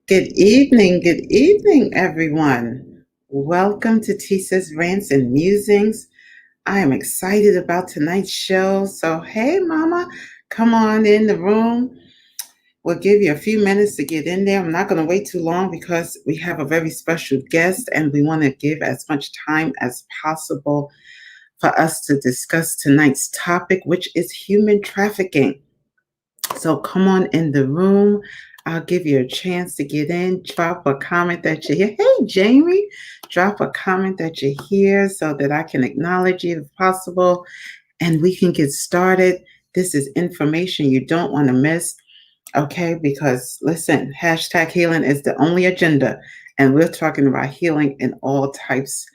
Good evening, everyone. Welcome to Tisa's Rants and Musings. I am excited about tonight's show. So, hey, Mama, come on in the room. We'll give you a few minutes to get in there. I'm not going to wait too long because we have a very special guest and we want to give as much time as possible for us to discuss tonight's topic, which is human trafficking. So come on in the room. I'll give you a chance to get in. Drop a comment that you hear. Hey, Jamie, drop a comment that you hear so that I can acknowledge you if possible and we can get started. This is information you don't want to miss. Okay, because listen, hashtag healing is the only agenda, and we're talking about healing in all types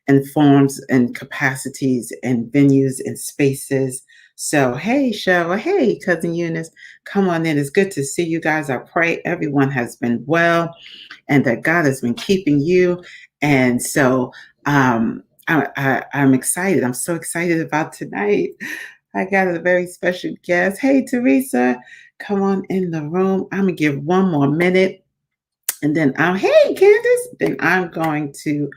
and forms and capacities and venues and spaces. So, hey, Cheryl, hey, cousin Eunice, come on in. It's good to see you guys. I pray everyone has been well and that God has been keeping you. And so, I'm excited. I'm so excited about tonight. I got a very special guest. Hey, Teresa, come on in the room. I'm gonna give one more minute, and then hey, Candace. Then I'm going to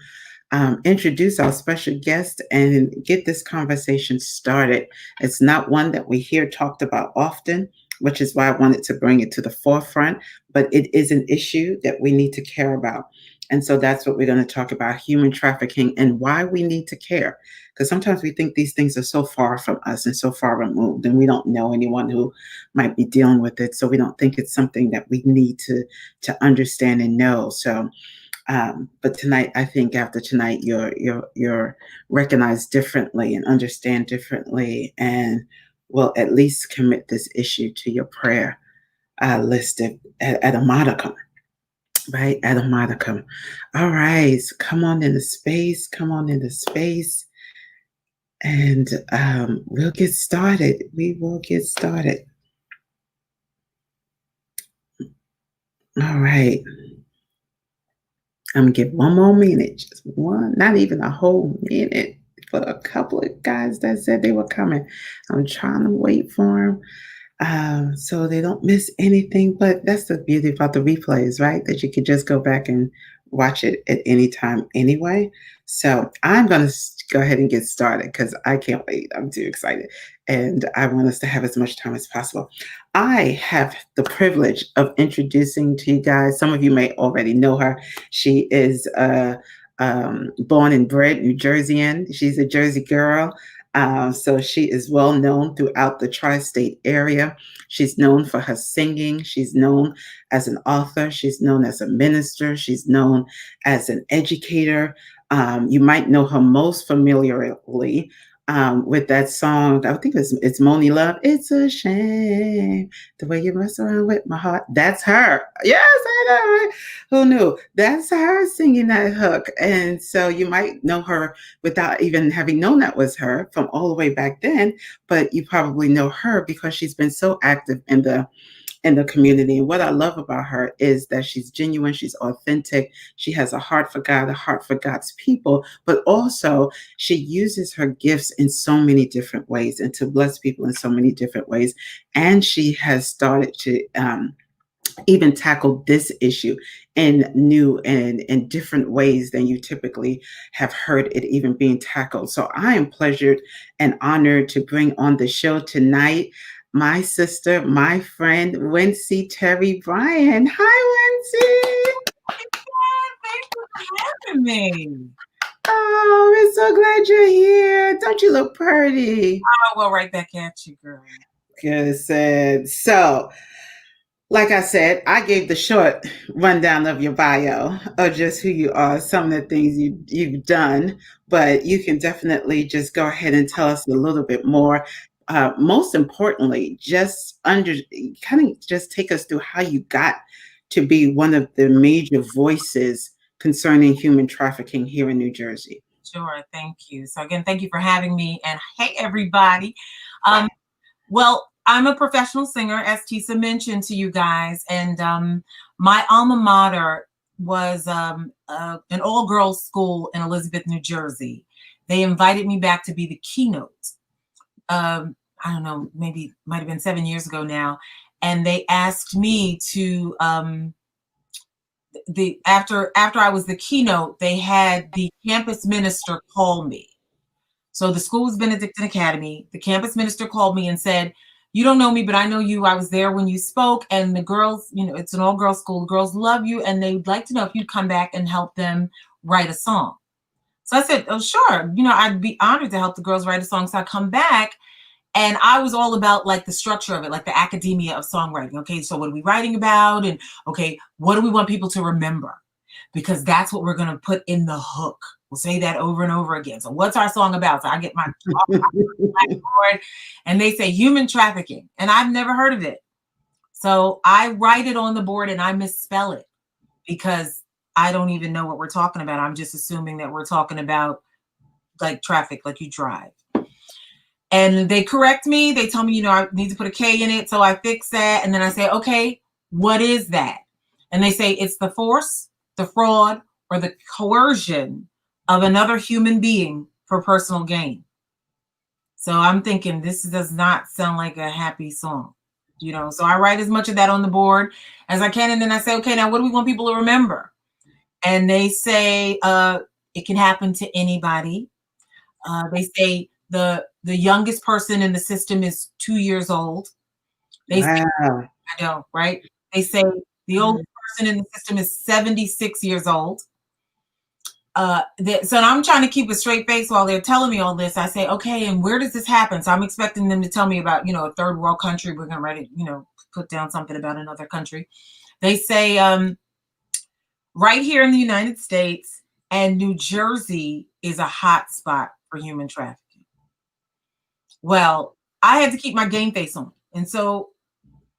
introduce our special guest and get this conversation started. It's not one that we hear talked about often, which is why I wanted to bring it to the forefront, but it is an issue that we need to care about. And so that's what we're going to talk about, human trafficking and why we need to care. Because sometimes we think these things are so far from us and so far removed, and we don't know anyone who might be dealing with it. So we don't think it's something that we need to understand and know. So but tonight, I think after tonight, you're recognized differently and understand differently, and will at least commit this issue to your prayer list at a modicum, right? At a modicum. All right, so come on into space. Come on into space, and we'll get started. We will get started. All right. I'm gonna give one more minute, just one, not even a whole minute, for a couple of guys that said they were coming. I'm trying to wait for them so they don't miss anything. But that's the beauty about the replays, right? That you can just go back and watch it at any time anyway. So I'm going to go ahead and get started because I can't wait. I'm too excited. And I want us to have as much time as possible. I have the privilege of introducing to you guys, some of you may already know her. She is born and bred New Jerseyan. She's a Jersey girl. So she is well known throughout the tri-state area. She's known for her singing. She's known as an author. She's known as a minister. She's known as an educator. You might know her most familiarly with that song. I think it's Moni Love. It's a shame the way you mess around with my heart. That's her. Yes, I know. Right? Who knew? That's her singing that hook. And so you might know her without even having known that was her from all the way back then. But you probably know her because she's been so active in the community. And what I love about her is that she's genuine, she's authentic, she has a heart for God, a heart for God's people, but also she uses her gifts in so many different ways and to bless people in so many different ways. And she has started to even tackle this issue in new and in different ways than you typically have heard it even being tackled. So I am pleasured and honored to bring on the show tonight my sister, my friend, Wincey Terry-Bryant. Hi, Wincey. Thanks for having me. Oh, I'm so glad you're here. Don't you look pretty? Oh, well, right back at you, girl. Good said. So, like I said, I gave the short rundown of your bio of just who you are, some of the things you've done, but you can definitely just go ahead and tell us a little bit more. Most importantly, kind of just take us through how you got to be one of the major voices concerning human trafficking here in New Jersey. Sure, thank you. So again, thank you for having me. And hey, everybody. Well, I'm a professional singer, as Tisa mentioned to you guys, and my alma mater was an all-girls school in Elizabeth, New Jersey. They invited me back to be the keynote. I don't know, maybe might have been 7 years ago now, and they asked me to the after I was the keynote, they had the campus minister call me. So the school was Benedictine Academy. The campus minister called me and said, "You don't know me, but I know you. I was there when you spoke, and the girls, it's an all-girls school. The girls love you, and they'd like to know if you'd come back and help them write a song." So I said, "Oh, sure. I'd be honored to help the girls write a song." So I come back, and I was all about like the structure of it, like the academia of songwriting. Okay, so what are we writing about? And okay, what do we want people to remember? Because that's what we're going to put in the hook. We'll say that over and over again. So what's our song about? So I get my blackboard and they say human trafficking. And I've never heard of it. So I write it on the board and I misspell it because I don't even know what we're talking about. I'm just assuming that we're talking about like traffic, like you drive. And they correct me. They tell me, I need to put a K in it. So I fix that. And then I say, okay, what is that? And they say it's the force, the fraud, or the coercion of another human being for personal gain. So I'm thinking this does not sound like a happy song, So I write as much of that on the board as I can. And then I say, okay, now what do we want people to remember? And they say it can happen to anybody. They say the youngest person in the system is 2 years old. They say, I know, right? They say the oldest person in the system is 76 years old. So I'm trying to keep a straight face while they're telling me all this. I say, okay, and where does this happen? So I'm expecting them to tell me about, a third world country. We're going to put down something about another country. They say right here in the United States and New Jersey is a hot spot for human trafficking. Well, I had to keep my game face on. And so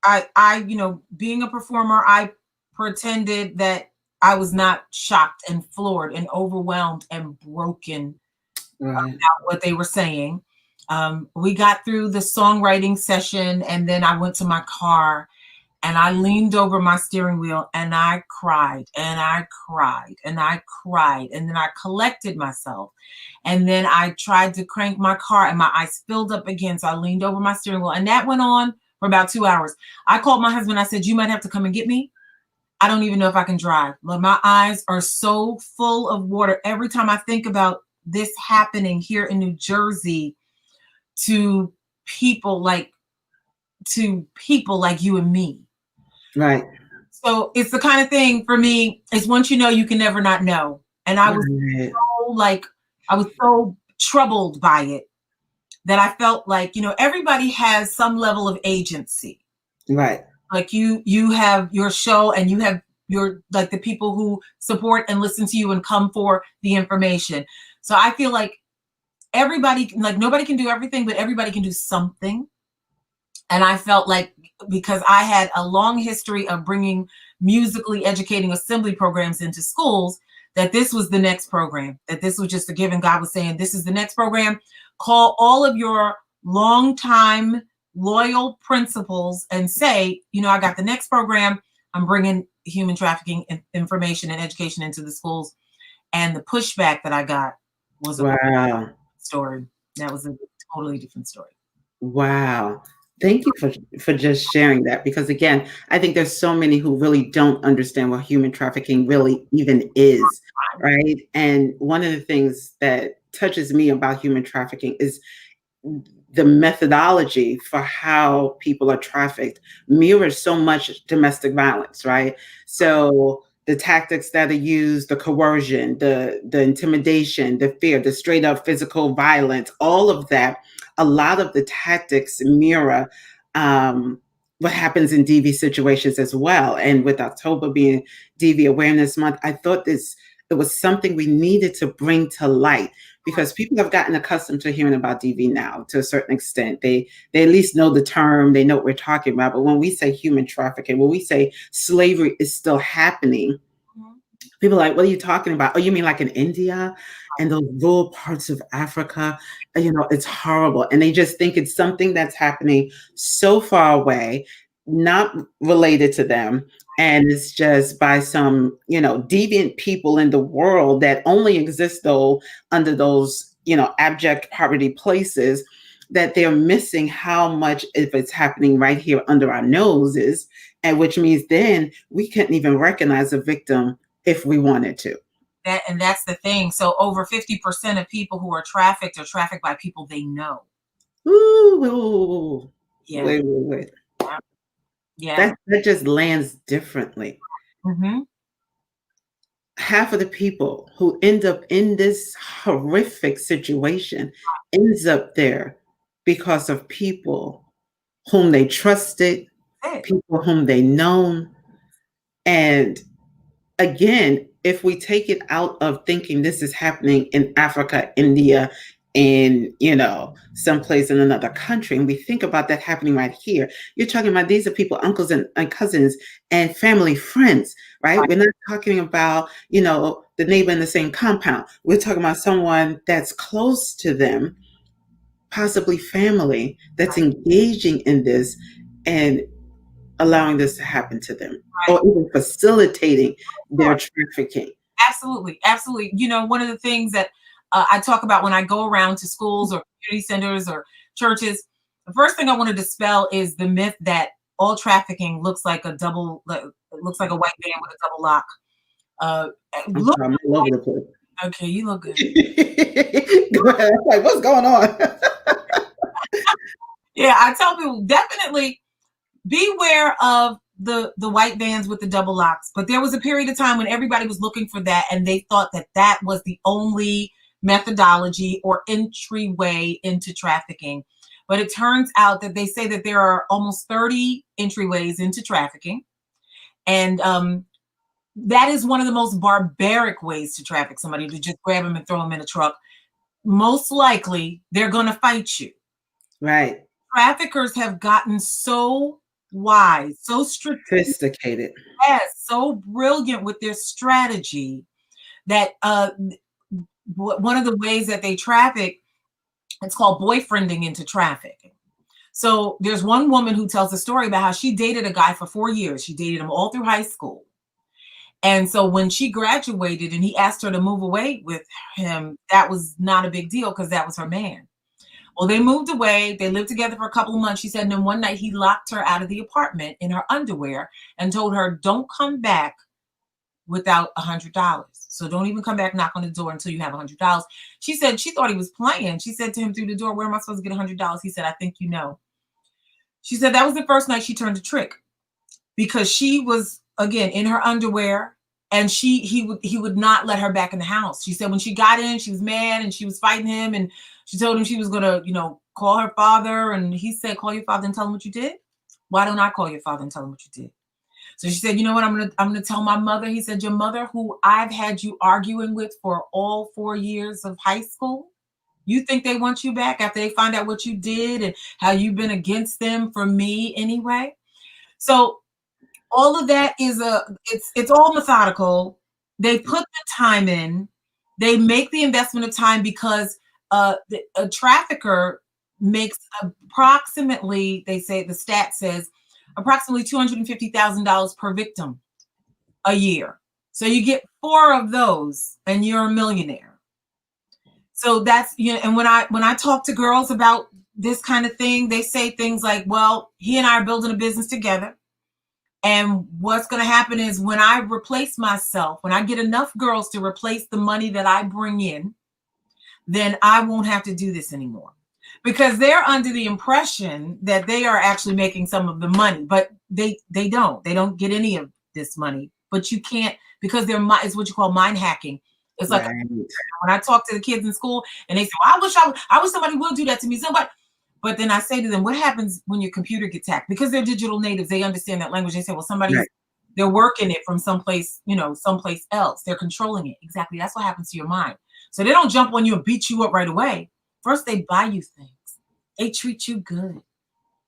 I being a performer, I pretended that I was not shocked and floored and overwhelmed and broken about what they were saying. We got through the songwriting session and then I went to my car and I leaned over my steering wheel and I cried and I cried and I cried. And then I collected myself. And then I tried to crank my car and my eyes filled up again. So I leaned over my steering wheel and that went on for about 2 hours. I called my husband. I said, you might have to come and get me. I don't even know if I can drive. But my eyes are so full of water. Every time I think about this happening here in New Jersey to people like you and me. Right. So it's the kind of thing for me, is once you know, you can never not know. And I was so troubled by it that I felt like, everybody has some level of agency. Right. Like you have your show and you have your, like the people who support and listen to you and come for the information. So I feel like everybody, like nobody can do everything, but everybody can do something. And I felt like because I had a long history of bringing musically educating assembly programs into schools, that this was the next program, that this was just a given. God was saying, this is the next program. Call all of your longtime loyal principals and say, I got the next program. I'm bringing human trafficking information and education into the schools. And the pushback that I got was a story. That was a totally different story. Wow. Thank you for just sharing that, because again, I think there's so many who really don't understand what human trafficking really even is, right? And one of the things that touches me about human trafficking is the methodology for how people are trafficked mirrors so much domestic violence, right? So the tactics that are used, the coercion, the intimidation, the fear, the straight up physical violence, all of that, a lot of the tactics mirror what happens in DV situations as well. And with October being DV Awareness Month, I thought it was something we needed to bring to light, because people have gotten accustomed to hearing about DV now to a certain extent. They at least know the term, they know what we're talking about. But when we say human trafficking, when we say slavery is still happening, people are like, what are you talking about? Oh, you mean like in India and those rural parts of Africa? It's horrible. And they just think it's something that's happening so far away, not related to them. And it's just by some, deviant people in the world that only exist though under those, abject poverty places. that they're missing how much if it's happening right here under our noses, and which means then we couldn't even recognize a victim if we wanted to. And that's the thing. So over 50% of people who are trafficked by people they know. Ooh, Yeah. wait. Yeah. That just lands differently. Mm-hmm. Half of the people who end up in this horrific situation ends up there because of people whom they trusted, people whom they known. And again, if we take it out of thinking this is happening in Africa, India, in someplace in another country, and we think about that happening right here, you're talking about these are people, uncles and cousins and family friends, right? We're not talking about the neighbor in the same compound. We're talking about someone that's close to them, possibly family, that's engaging in this and allowing this to happen to them, or even facilitating their trafficking. Absolutely. One of the things that I talk about when I go around to schools or community centers or churches, the first thing I want to dispel is the myth that all trafficking looks like a white van with a double lock. I'm all over the place. Okay, you look good. Go ahead. Like, what's going on? Yeah, I tell people definitely beware of the white vans with the double locks. But there was a period of time when everybody was looking for that, and they thought that that was the only methodology or entryway into trafficking. But it turns out that they say that there are almost 30 entryways into trafficking. And that is one of the most barbaric ways to traffic somebody, to just grab them and throw them in a truck. Most likely, they're going to fight you. Right. Traffickers have gotten so wise, so sophisticated, yes, so brilliant with their strategy that one of the ways that they traffic, it's called boyfriending into trafficking. So there's one woman who tells a story about how she dated a guy for 4 years. She dated him all through high school. And so when she graduated and he asked her to move away with him, that was not a big deal because that was her man. Well, they moved away. They lived together for a couple of months. She said, and then one night he locked her out of the apartment in her underwear and told her, don't come back without $100. So don't even come back, knock on the door until you have $100. She said she thought he was playing. She said to him through the door, where am I supposed to get $100? He said, I think you know. She said that was the first night she turned a trick because she was, again, in her underwear, and he would not let her back in the house. She said when she got in, she was mad and she was fighting him, and she told him she was going to, call her father. And he said, call your father and tell him what you did. Why don't I call your father and tell him what you did? So she said, you know what? I'm going to tell my mother. He said, your mother, who I've had you arguing with for all 4 years of high school, you think they want you back after they find out what you did and how you've been against them for me anyway? So all of that is it's all methodical. They put the time in. They make the investment of time because a trafficker makes approximately, they say, the stat says, approximately $250,000 per victim a year. So you get 4 of those and you're a millionaire. So that's, and when I talk to girls about this kind of thing, they say things like, well, he and I are building a business together. And what's going to happen is when I replace myself, when I get enough girls to replace the money that I bring in, then I won't have to do this anymore. Because they're under the impression that they are actually making some of the money, but they don't. They don't get any of this money. But you can't, because it's what you call mind hacking. It's like when I talk to the kids in school and they say, well, I wish somebody would do that to me. But then I say to them, what happens when your computer gets hacked? Because they're digital natives, they understand that language. They say, well, they're working it from someplace else. They're controlling it. Exactly. That's what happens to your mind. So they don't jump on you and beat you up right away. First, they buy you things. They treat you good.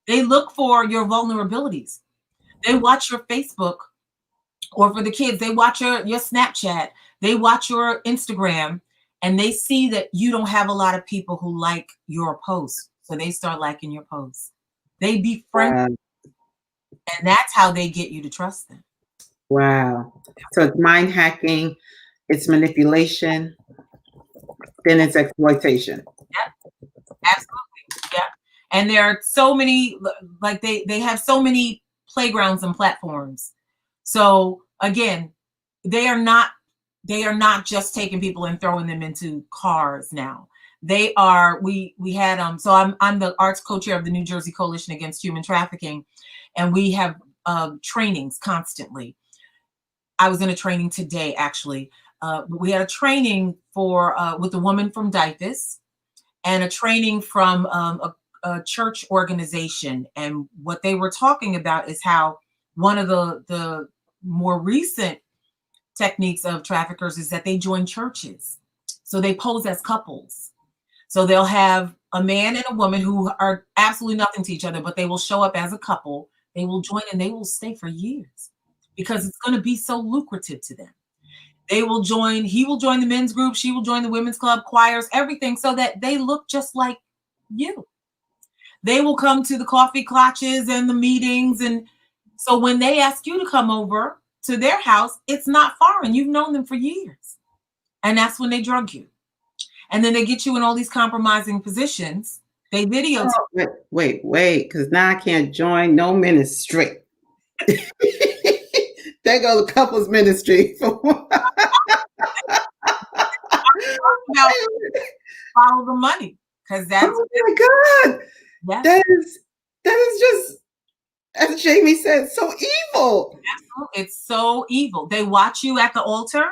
They look for your vulnerabilities. They watch your Facebook, or for the kids, they watch your Snapchat. They watch your Instagram, and they see that you don't have a lot of people who like your posts. So they start liking your posts. They befriend you, and that's how they get you to trust them. Wow. So it's mind hacking, it's manipulation, then it's exploitation. Yeah, absolutely. Yeah. And there are so many, like they have so many playgrounds and platforms. So again, they are not just taking people and throwing them into cars now. They are, we had so I'm the arts co-chair of the New Jersey Coalition Against Human Trafficking, and we have trainings constantly. I was in a training today, actually. We had a training for with a woman from DIFUS, and a training from a church organization. And what they were talking about is how one of the more recent techniques of traffickers is that they join churches. So they pose as couples. So they'll have a man and a woman who are absolutely nothing to each other, but they will show up as a couple. They will join and they will stay for years because it's going to be so lucrative to them. They will join, he will join the men's group, she will join the women's club, choirs, everything, so that they look just like you. They will come to the coffee clutches and the meetings. And so when they ask you to come over to their house, it's not foreign. You've known them for years. And that's when they drug you. And then they get you in all these compromising positions. They videotape. Oh, wait, because now I can't join no ministry. There go the couples ministry. Follow the money, because that's. Oh my God, yes. That is just, as Jamie said, so evil. It's so evil. They watch you at the altar.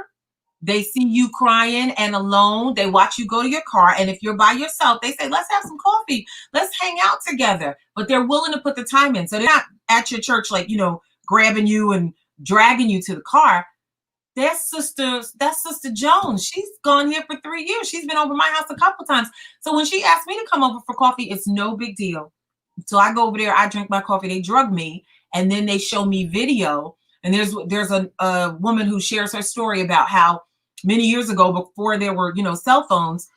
They see you crying and alone. They watch you go to your car. And if you're by yourself, they say, let's have some coffee. Let's hang out together. But they're willing to put the time in. So they're not at your church, like, grabbing you and dragging you to the car. That's Sister Jones. She's gone here for 3 years. She's been over my house a couple times. So when she asked me to come over for coffee, it's no big deal. So I go over there, I drink my coffee, they drug me, and then they show me video. And there's a woman who shares her story about how many years ago, before there were, cell phones,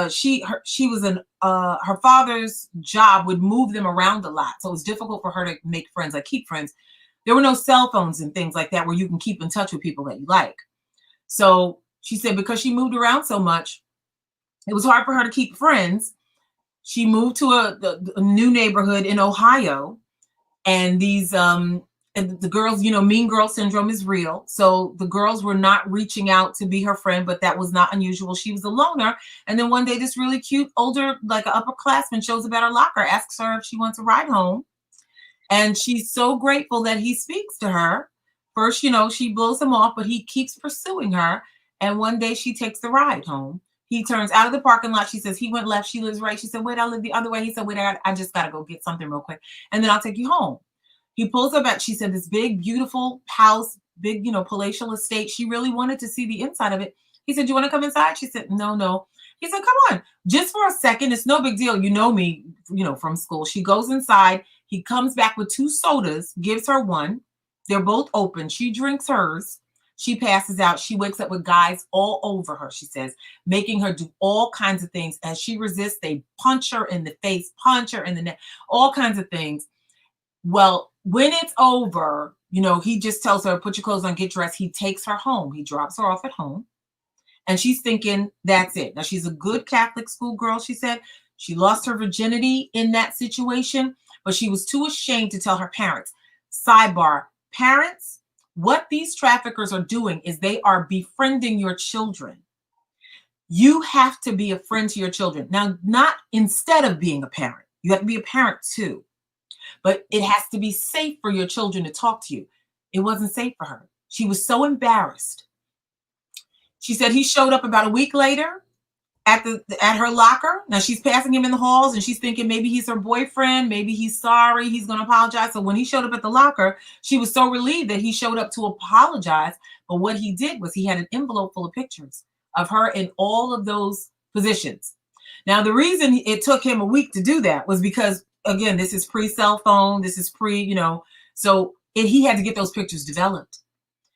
she was her father's job would move them around a lot. So it was difficult for her to make friends, like keep friends. There were no cell phones and things like that where you can keep in touch with people that you like. So she said because she moved around so much, it was hard for her to keep friends. She moved to a new neighborhood in Ohio, and these and the girls, mean girl syndrome is real. So the girls were not reaching out to be her friend, but that was not unusual. She was a loner. And then one day, this really cute older, like an upperclassman, shows up at her locker, asks her if she wants a ride home. And she's so grateful that he speaks to her. First, she blows him off, but he keeps pursuing her. And one day she takes the ride home. He turns out of the parking lot. She says, he went left. She lives right. She said, wait, I live the other way. He said, wait, I just got to go get something real quick. And then I'll take you home. He pulls up at, she said, this big, beautiful house, big, palatial estate. She really wanted to see the inside of it. He said, do you want to come inside? She said, no. He said, come on, just for a second. It's no big deal. You know me, from school. She goes inside. He comes back with 2 sodas, gives her one. They're both open. She drinks hers. She passes out. She wakes up with guys all over her, she says, making her do all kinds of things. As she resists, they punch her in the face, punch her in the neck, all kinds of things. Well, when it's over, he just tells her, put your clothes on, get dressed. He takes her home. He drops her off at home. And she's thinking, that's it. Now, she's a good Catholic school girl, she said. She lost her virginity in that situation, but she was too ashamed to tell her parents. Sidebar, parents, what these traffickers are doing is they are befriending your children. You have to be a friend to your children. Now, not instead of being a parent. You have to be a parent too. But it has to be safe for your children to talk to you. It wasn't safe for her. She was so embarrassed. She said he showed up about a week later at her locker. Now she's passing him in the halls and she's thinking maybe he's her boyfriend. Maybe he's sorry. He's going to apologize. So when he showed up at the locker, she was so relieved that he showed up to apologize. But what he did was he had an envelope full of pictures of her in all of those positions. Now, the reason it took him a week to do that was because, again, this is pre-cell phone. This is so he had to get those pictures developed.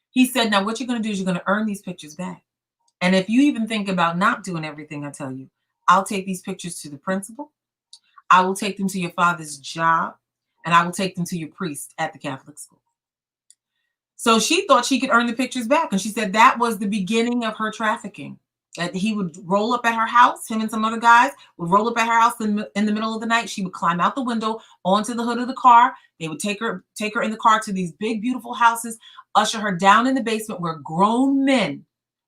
He said, now what you're going to do is you're going to earn these pictures back. And if you even think about not doing everything I tell you, I'll take these pictures to the principal. I will take them to your father's job, and I will take them to your priest at the Catholic school. So she thought she could earn the pictures back. And she said that was the beginning of her trafficking. that he would roll up at her house. Him and some other guys would roll up at her house in the middle of the night. She would climb out the window onto the hood of the car. They would take her in the car to these big, beautiful houses, usher her down in the basement where grown men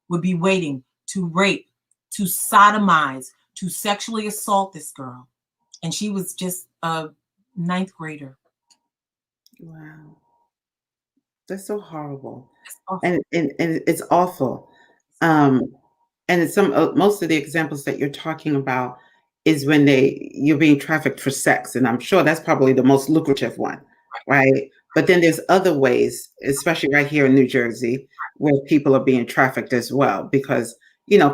would be waiting to rape, to sodomize, to sexually assault this girl. And she was just a ninth grader. Wow. That's so horrible. It's awful. And it's awful. And it's most of the examples that you're talking about is when you're being trafficked for sex, and I'm sure that's probably the most lucrative one, right? But then there's other ways, especially right here in New Jersey, where people are being trafficked as well, because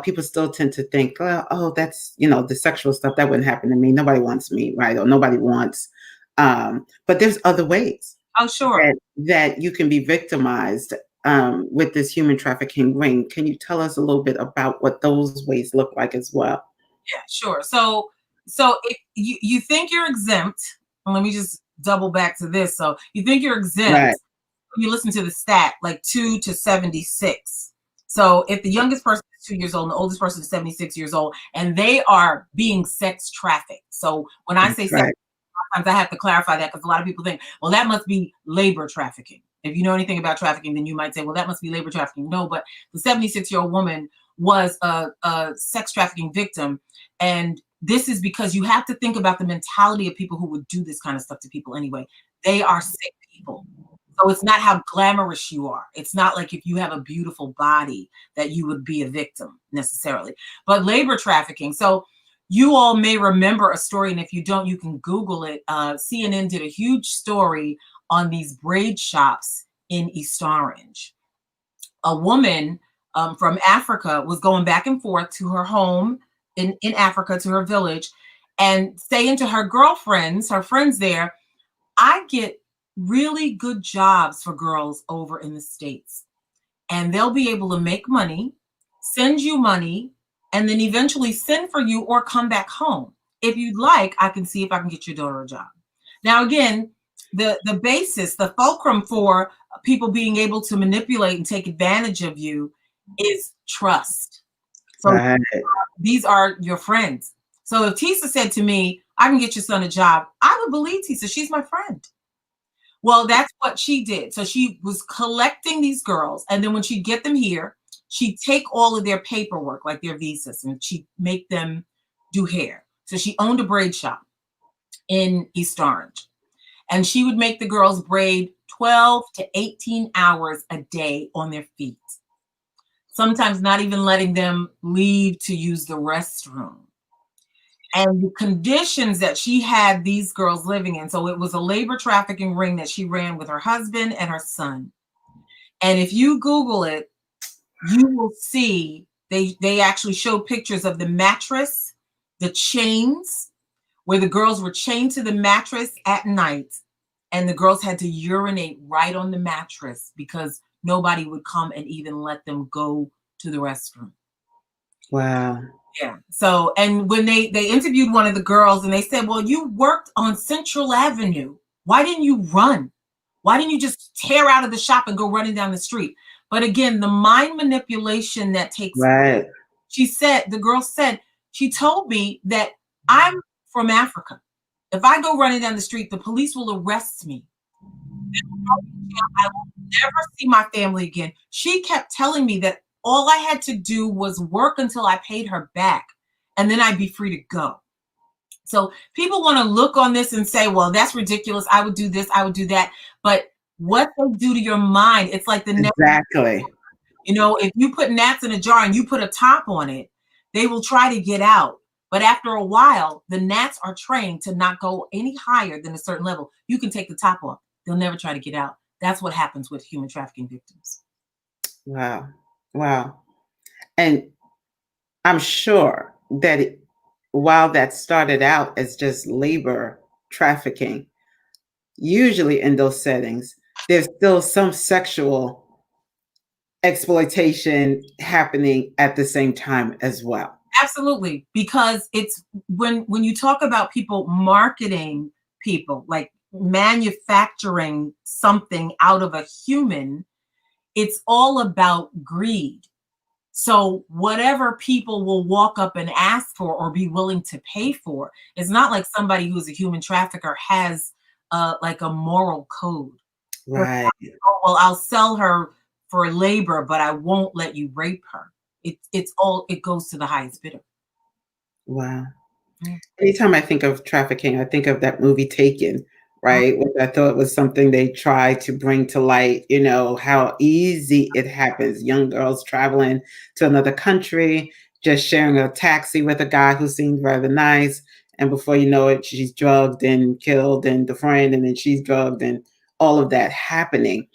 people still tend to think, oh, that's the sexual stuff that wouldn't happen to me. Nobody wants me, right? Or nobody wants. But there's other ways. Oh, sure. That you can be victimized with this human trafficking ring. Can you tell us a little bit about what those ways look like as well? Yeah, sure. So if you think you're exempt, let me just double back to this. So you think you're exempt, Right. You listen to the stat, like 2 to 76. So if the youngest person is 2 years old and the oldest person is 76 years old, and they are being sex trafficked. So when I say sex, sometimes I have to clarify that, because a lot of people think, well, that must be labor trafficking. If you know anything about trafficking, then you might say, well, that must be labor trafficking. No, but the 76-year-old woman was a sex trafficking victim. And this is because you have to think about the mentality of people who would do this kind of stuff to people anyway. They are sick people. So it's not how glamorous you are. It's not like if you have a beautiful body that you would be a victim necessarily. But labor trafficking. So you all may remember a story, and if you don't, you can Google it. CNN did a huge story on these braid shops in East Orange. A woman from Africa was going back and forth to her home in Africa, to her village, and saying to her girlfriends, her friends there, I get really good jobs for girls over in the States, and they'll be able to make money, send you money, and then eventually send for you or come back home. If you'd like, I can see if I can get your daughter a job. Now, again, the basis, the fulcrum for people being able to manipulate and take advantage of you is trust. So Right. these are your friends. So if Tisa said to me, I can get your son a job, I would believe Tisa. She's my friend. Well, that's what she did. So she was collecting these girls, and then when she'd get them here, she'd take all of their paperwork, like their visas, and she'd make them do hair. So she owned a braid shop in East Orange, and she would make the girls braid 12 to 18 hours a day on their feet, sometimes not even letting them leave to use the restroom. And the conditions that she had these girls living in. So it was a labor trafficking ring that she ran with her husband and her son. And if you Google it, you will see they actually show pictures of the mattress, the chains, where the girls were chained to the mattress at night, and the girls had to urinate right on the mattress because nobody would come and even let them go to the restroom. Wow. Yeah. So, and when they interviewed one of the girls, and they said, well, you worked on Central Avenue. Why didn't you run? Why didn't you just tear out of the shop and go running down the street? But again, the mind manipulation that takes Right. She said, the girl said, she told me that I'm from Africa. If I go running down the street, the police will arrest me. I will never see my family again. She kept telling me that all I had to do was work until I paid her back, and then I'd be free to go. So people want to look on this and say, well, that's ridiculous. I would do this, I would do that. But what they do to your mind, it's like the Exactly. if you put gnats in a jar and you put a top on it, they will try to get out. But after a while, the gnats are trained to not go any higher than a certain level. You can take the top off. They'll never try to get out. That's what happens with human trafficking victims. Wow. Wow. And I'm sure that while that started out as just labor trafficking, usually in those settings, there's still some sexual exploitation happening at the same time as well. Absolutely, because it's when you talk about people marketing people, like manufacturing something out of a human, it's all about greed. So whatever people will walk up and ask for or be willing to pay for, it's not like somebody who's a human trafficker has like a moral code. Where, Right. oh, well, I'll sell her for labor, but I won't let you rape her. It goes to the highest bidder. Wow. Mm. Anytime I think of trafficking, I think of that movie Taken, right? Which I thought was something they tried to bring to light, how easy it happens. Young girls traveling to another country, just sharing a taxi with a guy who seemed rather nice. And before you know it, she's drugged and killed and the friend, and then she's drugged and all of that happening.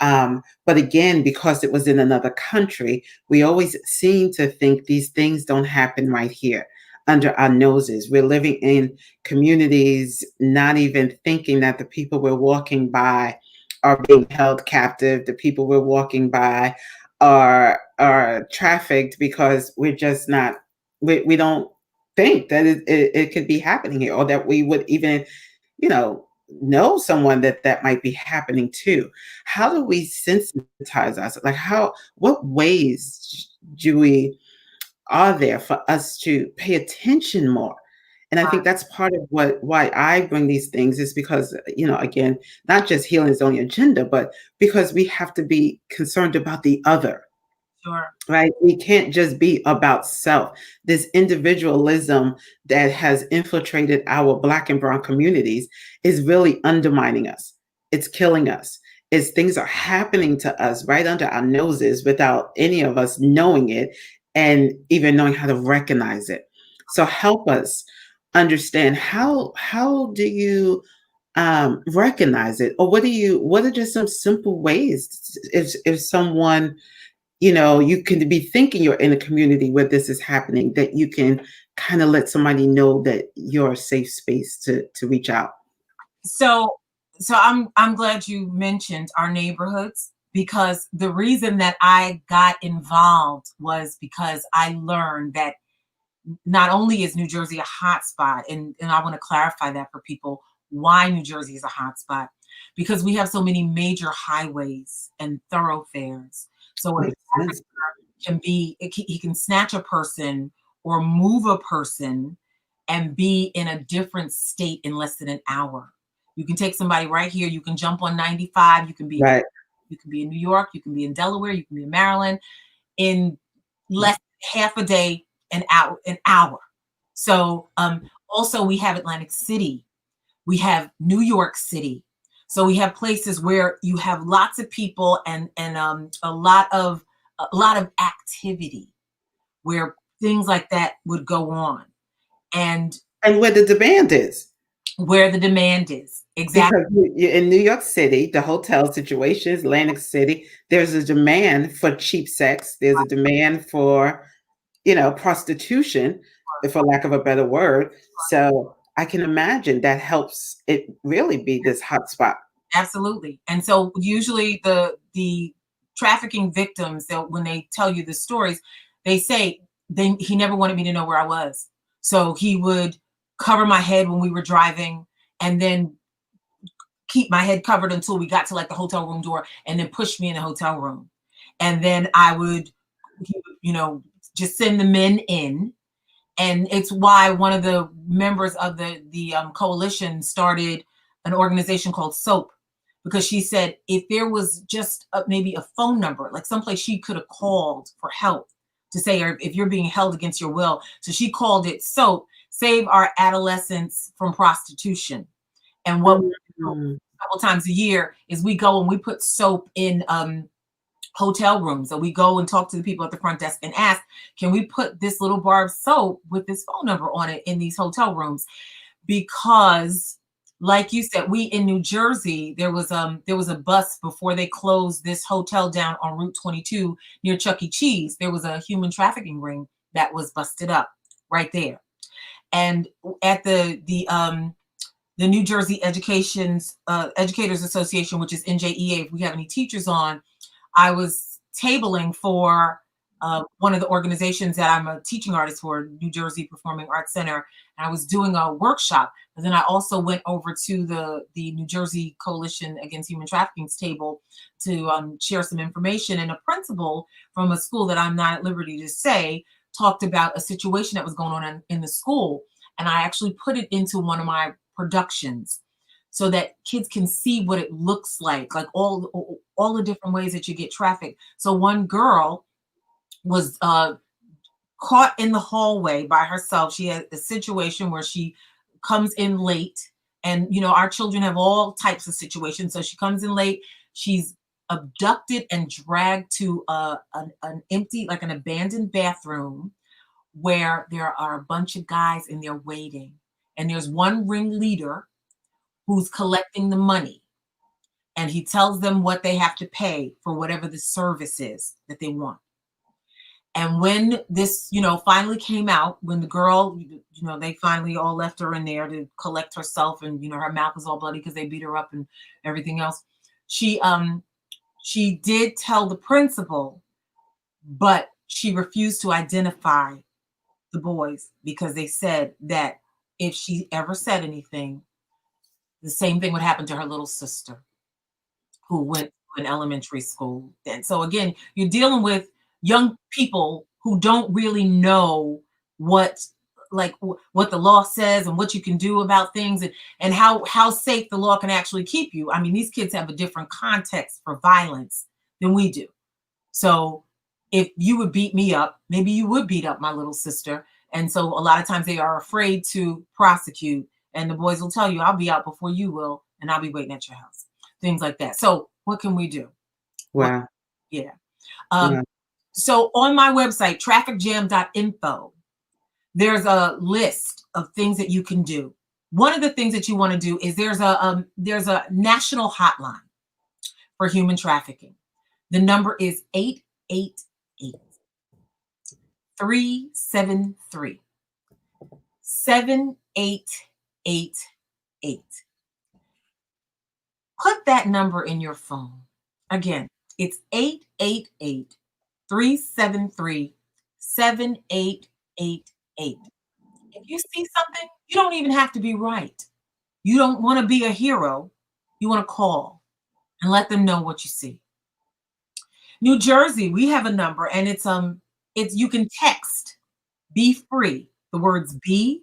But again, because it was in another country, we always seem to think these things don't happen right here under our noses. We're living in communities, not even thinking that the people we're walking by are being held captive. The people we're walking by are trafficked because we're just not. We don't think that it could be happening here, or that we would even, you know someone that might be happening to. How do we sensitize us? Like, what ways do we are there for us to pay attention more? And I think that's part of why I bring these things, is because, again, not just healing is on the agenda, but because we have to be concerned about the other. Sure. Right? We can't just be about self. This individualism that has infiltrated our Black and Brown communities is really undermining us. It's killing us. It's things are happening to us right under our noses without any of us knowing it and even knowing how to recognize it. So help us understand, how do you recognize it, or what are just some simple ways, if someone, you can be thinking you're in a community where this is happening, that you can kind of let somebody know that you're a safe space to reach out. So I'm glad you mentioned our neighborhoods, because the reason that I got involved was because I learned that not only is New Jersey a hot spot, and I want to clarify that for people, why New Jersey is a hot spot, because we have so many major highways and thoroughfares. So a Makes sense. he can snatch a person or move a person and be in a different state in less than an hour. You can take somebody right here. You can jump on 95. Right. You can be in New York. You can be in Delaware. You can be in Maryland in less than half a day, an hour. So also we have Atlantic City. We have New York City. So we have places where you have lots of people and a lot of activity where things like that would go on, and And where the demand is. where the demand is. Exactly. Because in New York City, the hotel situations, Atlantic City, there's a demand for cheap sex. There's a demand for, prostitution, for lack of a better word. So I can imagine that helps it really be this hot spot. Absolutely. And so usually the trafficking victims, when they tell you the stories, they say he never wanted me to know where I was. So he would cover my head when we were driving, and then keep my head covered until we got to like the hotel room door, and then push me in the hotel room. And then he would, just send the men in. And it's why one of the members of the coalition started an organization called SOAP, because she said if there was just maybe a phone number, like someplace she could have called for help, to say, or if you're being held against your will. So she called it SOAP, Save Our Adolescents from Prostitution. And what we do Mhm. a couple times a year is we go and we put soap in hotel rooms. So we go and talk to the people at the front desk and ask, can we put this little bar of soap with this phone number on it in these hotel rooms? Because like you said, we in New Jersey, there was a bus before they closed this hotel down on Route 22 near Chuck E. Cheese. There was a human trafficking ring that was busted up right there. And at the New Jersey Educators Association, which is NJEA, if we have any teachers on, I was tabling for one of the organizations that I'm a teaching artist for, New Jersey Performing Arts Center, and I was doing a workshop. But then I also went over to the New Jersey Coalition Against Human Trafficking's table to share some information. And a principal from a school that I'm not at liberty to say talked about a situation that was going on in the school. And I actually put it into one of my productions so that kids can see what it looks like all the different ways that you get trafficked. So one girl was caught in the hallway by herself. She had a situation where she comes in late, and our children have all types of situations. So she comes in late. She's abducted and dragged to an empty, like an abandoned bathroom where there are a bunch of guys in there waiting. And there's one ringleader who's collecting the money. And he tells them what they have to pay for whatever the service is that they want. And when this, finally came out, when the girl, they finally all left her in there to collect herself, and her mouth was all bloody because they beat her up and everything else. She did tell the principal, but she refused to identify the boys because they said that if she ever said anything, the same thing would happen to her little sister who went to an elementary school then. So again, you're dealing with young people who don't really know what the law says and what you can do about things, and how safe the law can actually keep you. I mean, these kids have a different context for violence than we do. So if you would beat me up, maybe you would beat up my little sister. And so a lot of times they are afraid to prosecute, and the boys will tell you, I'll be out before you will, and I'll be waiting at your house. Things like that. So what can we do? Wow. Yeah. Wow. So on my website, trafficjam.info, there's a list of things that you can do. One of the things that you want to do is there's a national hotline for human trafficking. The number is 888 373 7888. Put that number in your phone. Again, it's 888 373 7888. If you see something, you don't even have to be right. You don't want to be a hero. You want to call and let them know what you see. New Jersey, we have a number, and it's you can text "Be Free," the words "Be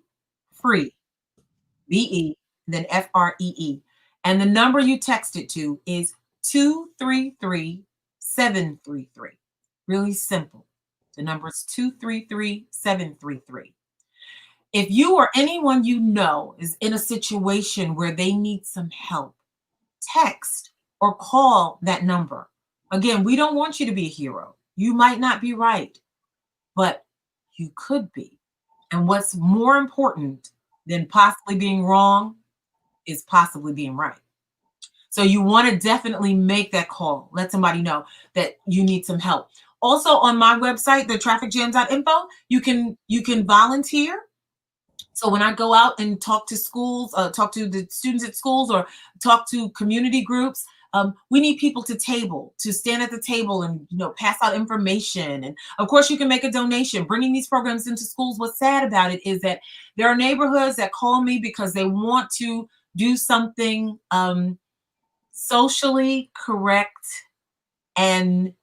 Free," BE, and then FREE. And the number you text it to is 233-733. Really simple. The number is 233-733. If you or anyone you know is in a situation where they need some help, text or call that number. Again, we don't want you to be a hero. You might not be right, but you could be. And what's more important than possibly being wrong is possibly being right. So you want to definitely make that call. Let somebody know that you need some help. Also on my website, the trafficjam.info, you can volunteer. So when I go out and talk to schools, talk to the students at schools, or talk to community groups, we need people to stand at the table and pass out information. And of course, you can make a donation. Bringing these programs into schools. What's sad about it is that there are neighborhoods that call me because they want to do something socially correct and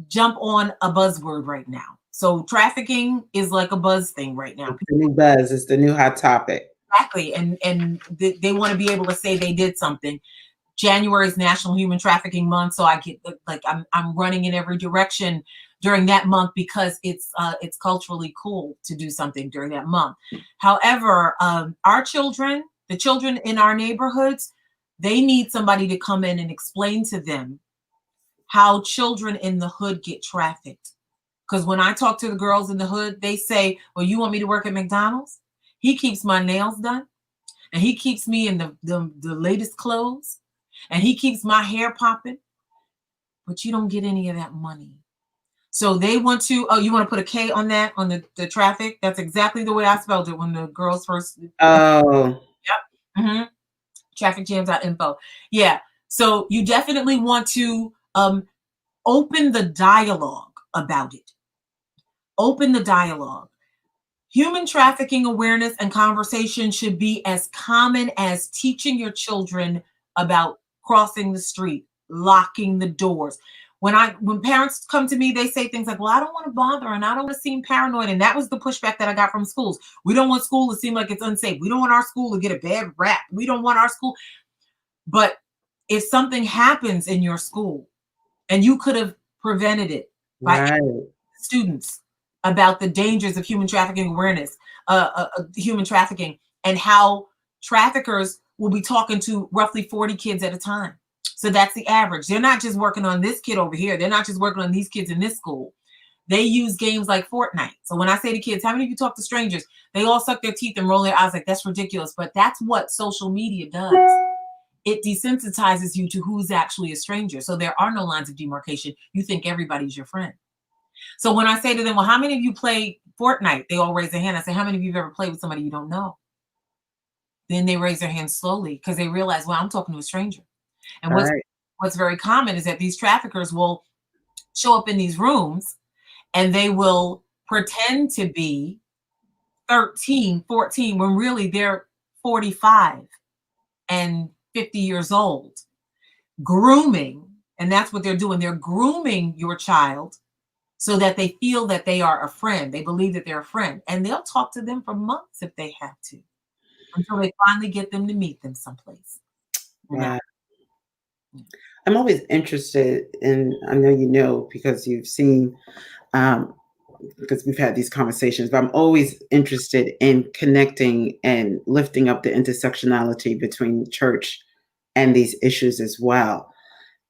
jump on a buzzword right now. So trafficking is like a buzz thing right now. It's the new buzz. It's the new hot topic. Exactly. And they want to be able to say they did something. January is National Human Trafficking Month, so I get I'm running in every direction during that month because it's culturally cool to do something during that month. However, our children, the children in our neighborhoods, they need somebody to come in and explain to them how children in the hood get trafficked. Because when I talk to the girls in the hood, they say, well, you want me to work at McDonald's? He keeps my nails done, and he keeps me in the latest clothes, and he keeps my hair popping, but you don't get any of that money. So they want to, you want to put a K on that, on the traffic? That's exactly the way I spelled it when the girls first. Oh. Yep. Mm-hmm. Trafficjams.info. Yeah. So you definitely want to open the dialogue about it. Open the dialogue. Human trafficking awareness and conversation should be as common as teaching your children about crossing the street, locking the doors. When parents come to me, they say things like, "Well, I don't want to bother and I don't want to seem paranoid." And that was the pushback that I got from schools. We don't want school to seem like it's unsafe. We don't want our school to get a bad rap. We don't want our school. But if something happens in your school and you could have prevented it by Right. students about the dangers of human trafficking awareness, human trafficking, and how traffickers will be talking to roughly 40 kids at a time. So that's the average. They're not just working on this kid over here. They're not just working on these kids in this school. They use games like Fortnite. So when I say to kids, how many of you talk to strangers? They all suck their teeth and roll their eyes like, that's ridiculous. But that's what social media does. It desensitizes you to who's actually a stranger. So there are no lines of demarcation. You think everybody's your friend. So when I say to them, well, how many of you play Fortnite? They all raise their hand. I say, how many of you have ever played with somebody you don't know? Then they raise their hand slowly because they realize, well, I'm talking to a stranger. And Right. what's very common is that these traffickers will show up in these rooms and they will pretend to be 13, 14, when really they're 45 and 50 years old, grooming. And that's what they're doing. They're grooming your child so that they feel that they are a friend. They believe that they're a friend. And they'll talk to them for months if they have to, until they finally get them to meet them someplace. Wow. I'm always interested in, I know you know, because you've seen, um, because we've had these conversations, but I'm always interested in connecting and lifting up the intersectionality between church and these issues as well.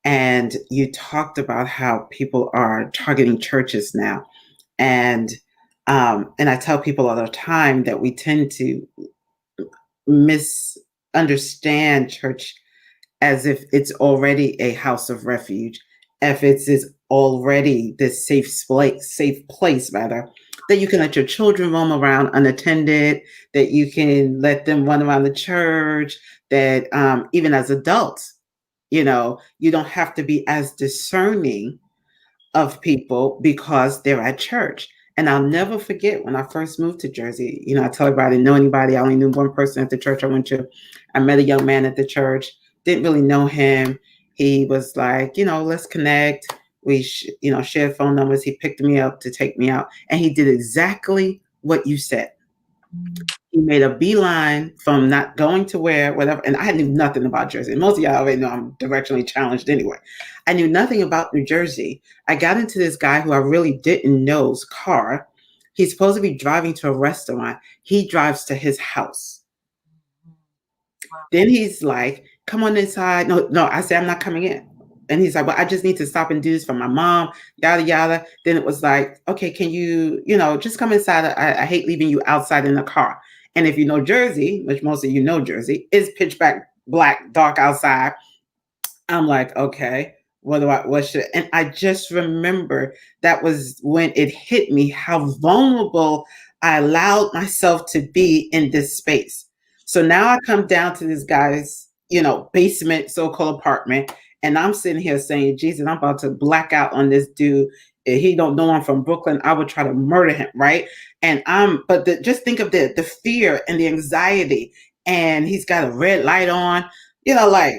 And you talked about how people are targeting churches now. And and I tell people all the time that we tend to misunderstand church as if it's already a house of refuge, if it's is already this safe place rather, that you can let your children roam around unattended, that you can let them run around the church, that even as adults, you don't have to be as discerning of people because they're at church. And I'll never forget when I first moved to Jersey. I tell everybody I didn't know anybody. I only knew one person at the church I went to. I met a young man at the church, didn't really know him. He was like, let's connect. We, shared phone numbers. He picked me up to take me out. And he did exactly what you said. He made a beeline from not going to where, whatever. And I knew nothing about Jersey. Most of y'all already know I'm directionally challenged anyway. I knew nothing about New Jersey. I got into this guy who I really didn't know's car. He's supposed to be driving to a restaurant. He drives to his house. Then he's like, come on inside. No, no. I said, I'm not coming in. And he's like, well, I just need to stop and do this for my mom, yada, yada. Then it was like, okay, can you, just come inside. I hate leaving you outside in the car. And if you know Jersey, which most of you know Jersey, is pitch black, dark outside. I'm like, okay, what should, and I just remember that was when it hit me how vulnerable I allowed myself to be in this space. So now I come down to this guy's, basement, so-called apartment, and I'm sitting here saying, Jesus, I'm about to black out on this dude. If he don't know I'm from Brooklyn, I would try to murder him, right? And just think of the fear and the anxiety, and he's got a red light on, like,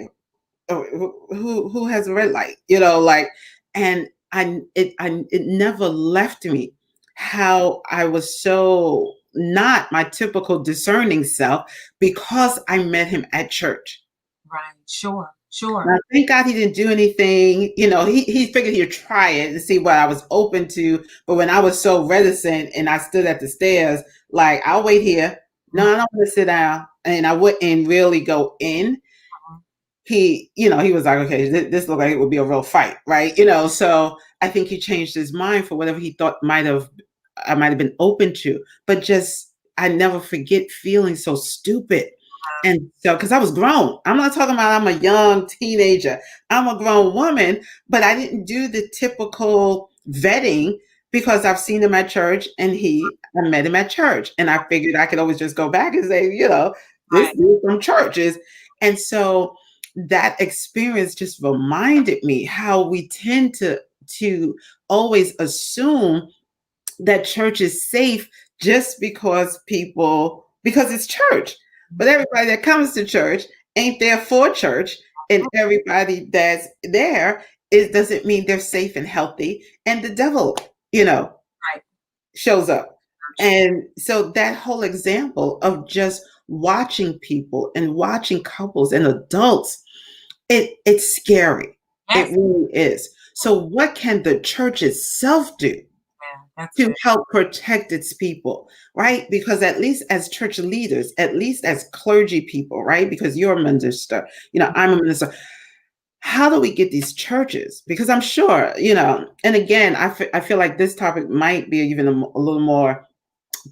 who has a red light, like, and it never left me how I was so not my typical discerning self because I met him at church. Right. Sure. Sure. Now, thank God he didn't do anything. He figured he'd try it and see what I was open to. But when I was so reticent and I stood at the stairs, like, I'll wait here. No, I don't want to sit down. And I wouldn't really go in. He was like, okay, this looked like it would be a real fight, right? So I think he changed his mind for whatever he thought I might have been open to, but just, I never forget feeling so stupid. And so, because I was grown, I'm not talking about I'm a young teenager, I'm a grown woman, but I didn't do the typical vetting because I've seen him at church and I met him at church. And I figured I could always just go back and say, this dude from churches. And so that experience just reminded me how we tend to always assume that church is safe just because it's church. But everybody that comes to church ain't there for church, and everybody that's there, it doesn't mean they're safe and healthy. And the devil, Right. shows up. And so that whole example of just watching people and watching couples and adults, it's scary. Yes. It really is. So what can the church itself do That's to good. help protect its people, right? Because at least as church leaders, at least as clergy people, right? Because you're a minister, I'm a minister. How do we get these churches? Because I'm sure, and again, I feel like this topic might be even a little more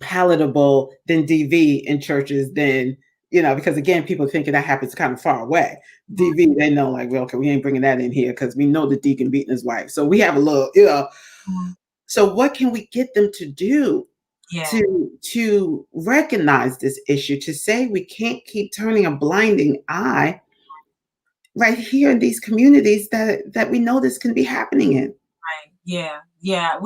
palatable than DV in churches than, because again, people thinking that happens kind of far away. DV, they know like, well, okay, we ain't bringing that in here because we know the deacon beating his wife. So we have a little, So what can we get them to do to recognize this issue, to say we can't keep turning a blinding eye right here in these communities that we know this can be happening in? Right. Yeah.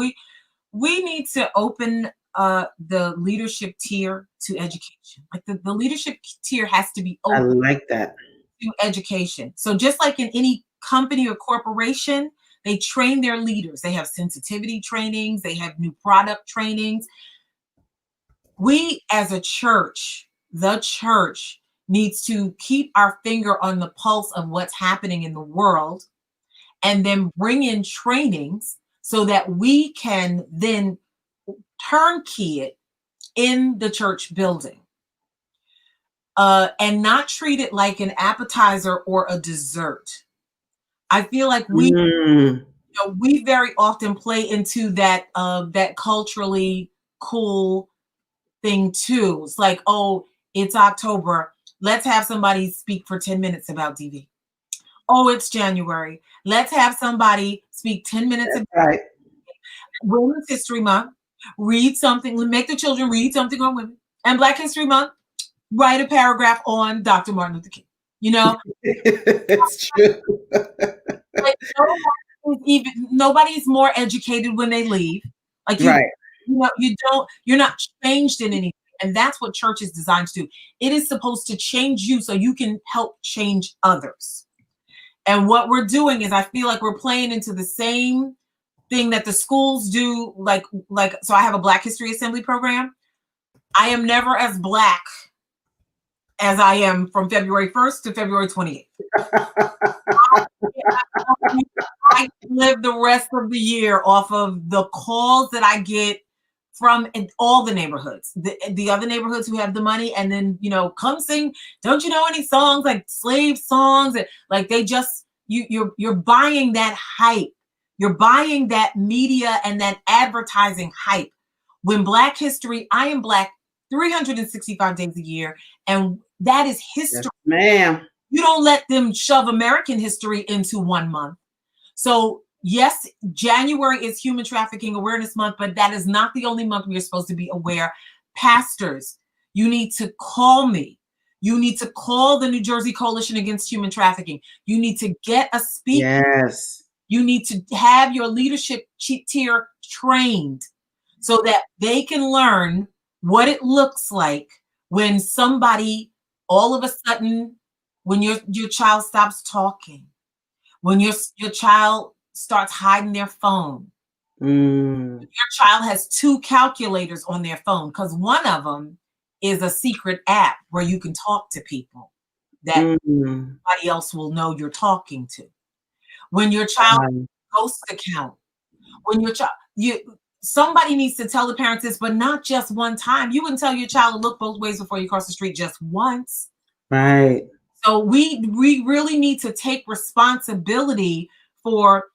We need to open the leadership tier to education. Like the leadership tier has to be I open like that. to education. So just like in any company or corporation, they train their leaders. They have sensitivity trainings, they have new product trainings. We as a church, the church needs to keep our finger on the pulse of what's happening in the world and then bring in trainings so that we can then turnkey it in the church building, and not treat it like an appetizer or a dessert. I feel like we very often play into that culturally cool thing too. It's like, oh, it's October. Let's have somebody speak for 10 minutes about DV. Oh, it's January. Let's have somebody speak 10 minutes about right. Women's History Month. Read something, make the children read something on women. And Black History Month, write a paragraph on Dr. Martin Luther King. It's true. Like nobody's more educated when they leave. Like right. You're not changed in anything. And that's what church is designed to do. It is supposed to change you so you can help change others. And what we're doing is I feel like we're playing into the same thing that the schools do. So I have a Black History Assembly program. I am never as Black as I am from February 1st to February 28th. I live the rest of the year off of the calls that I get from all the neighborhoods, the other neighborhoods who have the money, and then, come sing. Don't you know any songs like slave songs? And like they just, you're buying that hype. You're buying that media and that advertising hype. When Black history, I am Black 365 days a year. And that is history. Yes, ma'am. You don't let them shove American history into 1 month. So yes, January is Human Trafficking Awareness Month, but that is not the only month we are supposed to be aware. Pastors, you need to call me. You need to call the New Jersey Coalition Against Human Trafficking. You need to get a speaker. Yes. You need to have your leadership tier trained so that they can learn what it looks like when somebody all of a sudden, when your child stops talking, when your child starts hiding their phone, your child has 2 calculators on their phone because one of them is a secret app where you can talk to people that nobody else will know you're talking to. When your child ghost account, when your child, somebody needs to tell the parents this, but not just one time. You wouldn't tell your child to look both ways before you cross the street just once. Right. So we really need to take responsibility for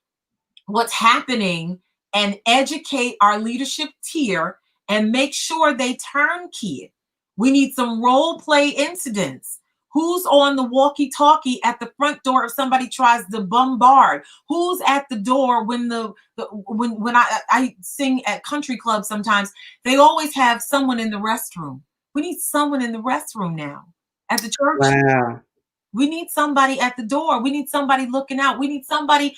what's happening and educate our leadership tier and make sure they turnkey it. We need some role play incidents. Who's on the walkie-talkie at the front door if somebody tries to bombard? Who's at the door when when I sing at country clubs sometimes, they always have someone in the restroom. We need someone in the restroom now at the church. Wow. We need somebody at the door. We need somebody looking out. We need somebody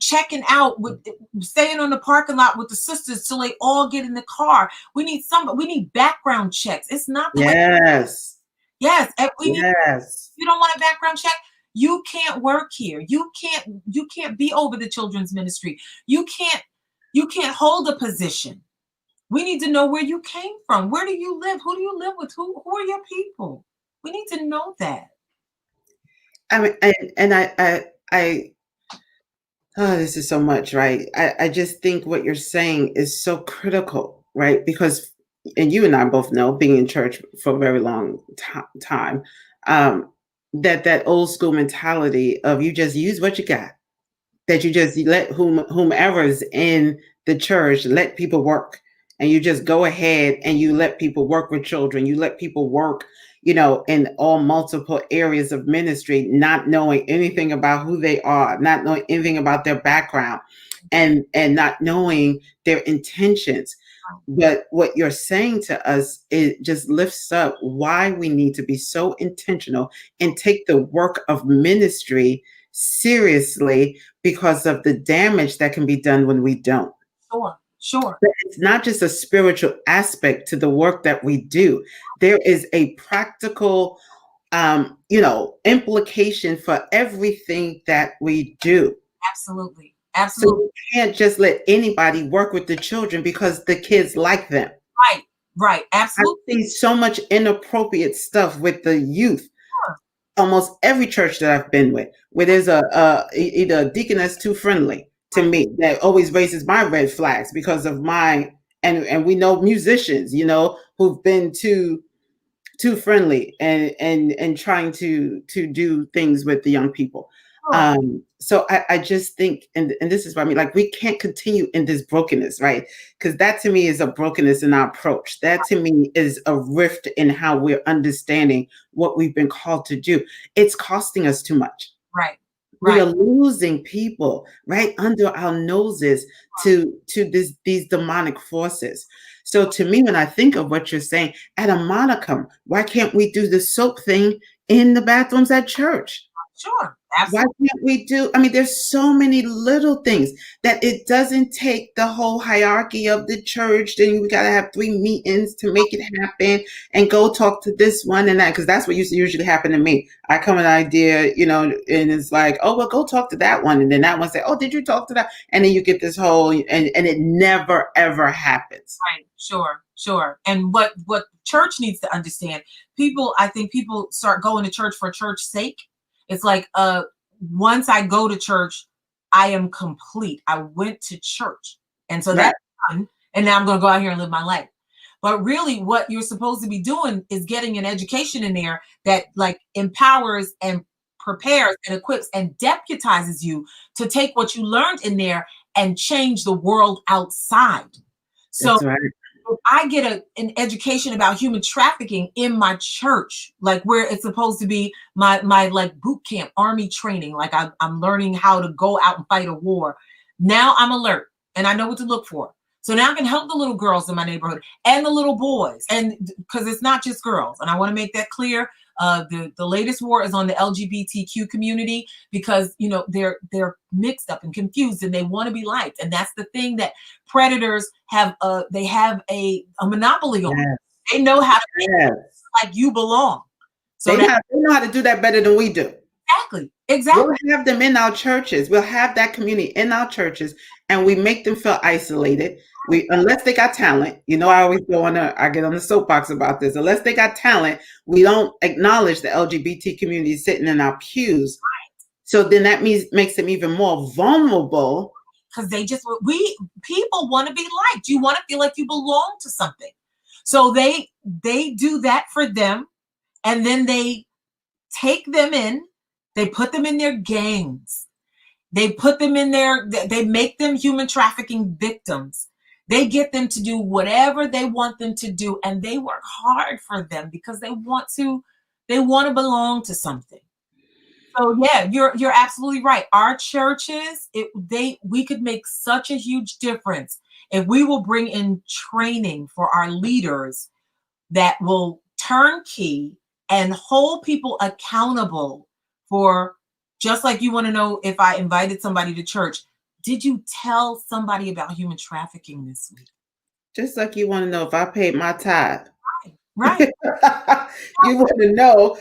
checking out with staying on the parking lot with the sisters till they all get in the car. We need background checks. It's not the way. Yes. Yes, we need. Yes. You don't want a background check. You can't work here. You can't be over the children's ministry. You can't hold a position. We need to know where you came from. Where do you live? Who do you live with? Who are your people? We need to know that. I mean, and I oh, this is so much, right? I just think what you're saying is so critical, right? Because, and you and I both know, being in church for a very long time, that old school mentality of you just use what you got, that you just let whomever's in the church let people work, and you just go ahead and you let people work with children, you let people work, in all multiple areas of ministry, not knowing anything about who they are, not knowing anything about their background, and not knowing their intentions. But what you're saying to us, it just lifts up why we need to be so intentional and take the work of ministry seriously, because of the damage that can be done when we don't. Sure, sure. But it's not just a spiritual aspect to the work that we do. There is a practical, implication for everything that we do. Absolutely. So Absolutely. you can't just let anybody work with the children because the kids like them. Right. Right. I've Absolutely. seen so much inappropriate stuff with the youth. Sure. Almost every church that I've been with, where there's either a deacon that's too friendly to Right. me, that always raises my red flags because of my, and we know musicians, who've been too friendly and trying to do things with the young people. Sure. So I just think, and this is what I mean, like, we can't continue in this brokenness, right? Because that to me is a brokenness in our approach. That to me is a rift in how we're understanding what we've been called to do. It's costing us too much. Right. We Right. are losing people right under our noses to these demonic forces. So to me, when I think of what you're saying, at a modicum, why can't we do the soap thing in the bathrooms at church? Sure. Why Absolutely. can't we do? I mean, there's so many little things that it doesn't take the whole hierarchy of the church. Then we got to have 3 meetings to make it happen, and go talk to this one and that, because that's what used to usually happen to me. I come with an idea, and it's like, oh, well, go talk to that one. And then that one say, oh, did you talk to that? And then you get this whole, and it never, ever happens. Right. Sure. Sure. And what church needs to understand, I think people start going to church for church's sake. It's like, once I go to church, I am complete. I went to church. And so Right. that's done. And now I'm going to go out here and live my life. But really, what you're supposed to be doing is getting an education in there that, like, empowers and prepares and equips and deputizes you to take what you learned in there and change the world outside. So That's right. I get an education about human trafficking in my church, like where it's supposed to be my like boot camp, army training. Like I'm learning how to go out and fight a war. Now I'm alert and I know what to look for. So now I can help the little girls in my neighborhood and the little boys, and because it's not just girls, and I want to make that clear. The latest war is on the LGBTQ community, because they're mixed up and confused and they want to be liked, and that's the thing that predators have. They have a monopoly on. Yes. They know how to make Yes. it like you belong. So They know how to do that better than we do. exactly. We'll have them in our churches. We'll have that community in our churches, and we make them feel isolated. Unless they got talent, I always I get on the soapbox about this. Unless they got talent, we don't acknowledge the LGBT community sitting in our pews. So then that makes them even more vulnerable. Because people want to be liked. You want to feel like you belong to something. So they do that for them, and then they take them in. They put them in their gangs. They put them in they make them human trafficking victims. They get them to do whatever they want them to do, and they work hard for them because they want to belong to something. So yeah, you're absolutely right. Our churches, we could make such a huge difference if we will bring in training for our leaders that will turnkey and hold people accountable for, just like you want to know if I invited somebody to church, did you tell somebody about human trafficking this week? Just like you want to know if I paid my tithe. Right. You want to know,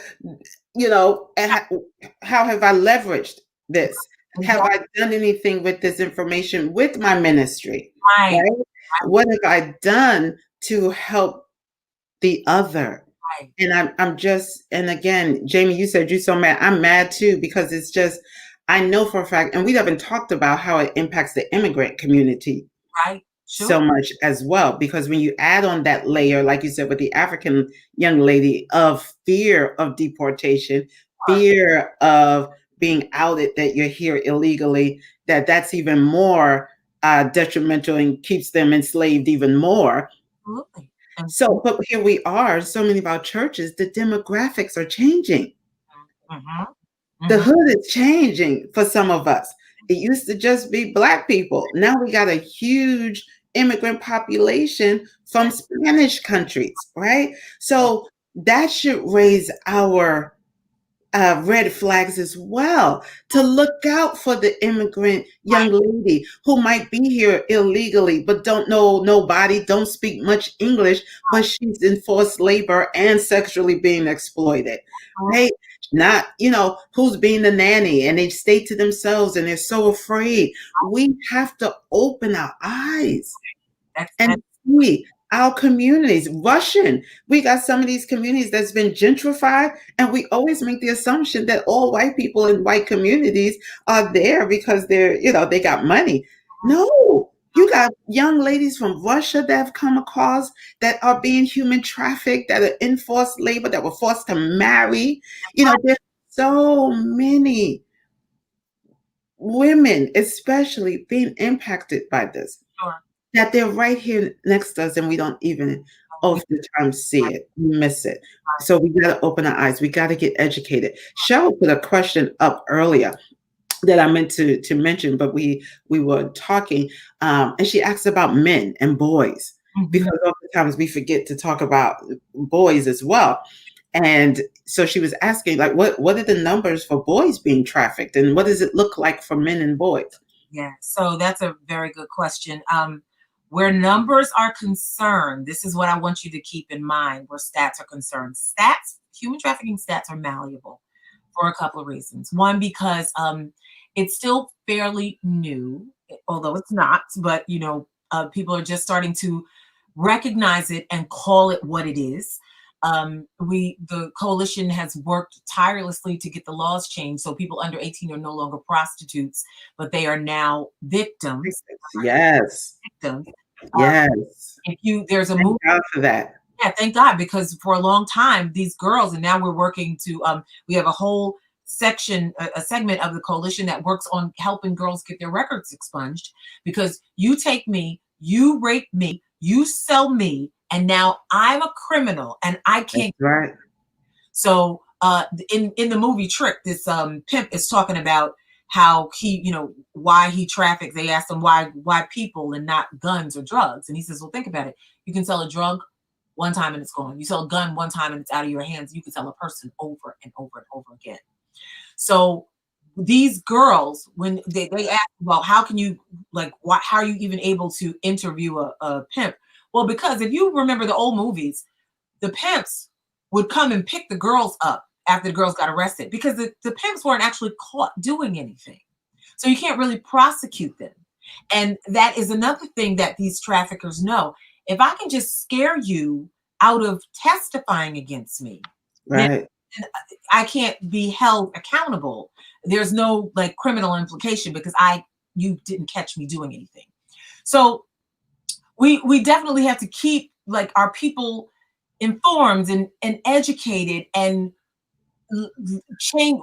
and how have I leveraged this? Have Exactly. I done anything with this information with my ministry? Right. Right? What have I done to help the other? Right. And I'm just, and again, Jamie, you said you're so mad. I'm mad too, because it's just, I know for a fact, and we haven't talked about how it impacts the immigrant community Right. Sure. so much as well. Because when you add on that layer, like you said, with the African young lady, of fear of deportation, fear of being outed that you're here illegally, that's even more detrimental and keeps them enslaved even more. Absolutely. And So, but here we are, so many of our churches, the demographics are changing. mhm, The mhm. hood is changing for some of us. It used to just be Black people. Now we got a huge immigrant population from Spanish countries, right? So that should raise our red flags as well, to look out for the immigrant young lady who might be here illegally but don't know nobody, don't speak much English, but she's in forced labor and sexually being exploited, right? Not, who's being the nanny, and they stay to themselves and they're so afraid. We have to open our eyes and That's see our communities. Russian, we got some of these communities that's been gentrified, and we always make the assumption that all white people in white communities are there because they got money. No, you got young ladies from Russia that have come across, that are being human trafficked, that are in forced labor, that were forced to marry. There's so many women, especially, being impacted by this, sure. that they're right here next to us and we don't even oftentimes see it. We miss it. So we got to open our eyes. We got to get educated. Cheryl put a question up earlier that I meant to mention, but we were talking, and she asked about men and boys, Mhm. because oftentimes we forget to talk about boys as well. And so she was asking, like, what are the numbers for boys being trafficked, and what does it look like for men and boys? Yeah, so that's a very good question. Where numbers are concerned, this is what I want you to keep in mind where stats are concerned. Human trafficking stats are malleable for a couple of reasons. One, because it's still fairly new, although it's not, but people are just starting to recognize it and call it what it is. The coalition has worked tirelessly to get the laws changed so people under 18 are no longer prostitutes, but they are now victims. Yes. Victims. Yes. There's a Thank movie. God for that. Yeah, thank God, because for a long time these girls, and now we're working to. We have a whole section, a segment of the coalition that works on helping girls get their records expunged, because you take me, you rape me, you sell me, and now I'm a criminal and I That's can't. right. So in the movie Trick, this pimp is talking about how he, why he traffics. They asked him why people and not guns or drugs, and he says, well, think about it. You can sell a drug one time and it's gone. You sell a gun one time and it's out of your hands. You can sell a person over and over and over again. So these girls, when they ask about how can you, like, how are you even able to interview a pimp? Well, because if you remember the old movies, the pimps would come and pick the girls up after the girls got arrested, because the pimps weren't actually caught doing anything. So you can't really prosecute them. And that is another thing that these traffickers know. If I can just scare you out of testifying against me, then Right. I can't be held accountable. There's no like criminal implication because you didn't catch me doing anything. So we definitely have to keep like our people informed and educated, and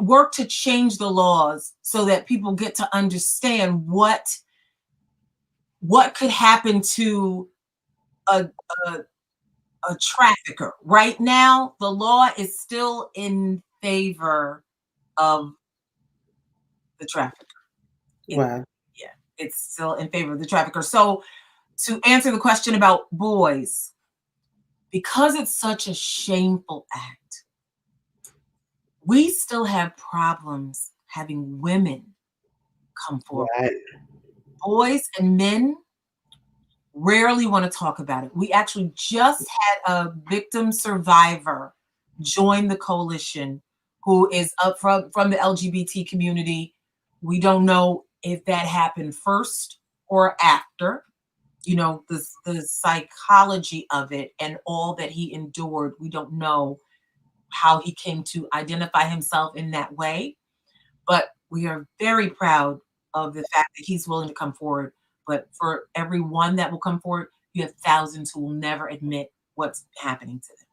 work to change the laws so that people get to understand what could happen to a, a a trafficker. Right now, the law is still in favor of the trafficker. It, Wow. yeah, it's still in favor of the trafficker. So to answer the question about boys, because it's such a shameful act, we still have problems having women come forward. Right. boys and men rarely want to talk about it. We actually just had a victim survivor join the coalition who is up from the LGBT community. We don't know if that happened first or after. You know, the psychology of it and all that he endured. We don't know how he came to identify himself in that way, but we are very proud of the fact that he's willing to come forward. But for every one that will come forward, you have thousands who will never admit what's happening to them.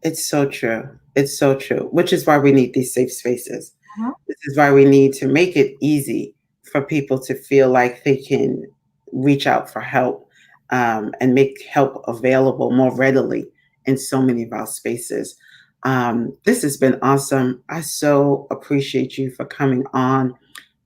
It's so true. It's so true, which is why we need these safe spaces. Mhm. This is why we need to make it easy for people to feel like they can reach out for help, and make help available more readily in so many of our spaces. This has been awesome. I so appreciate you for coming on,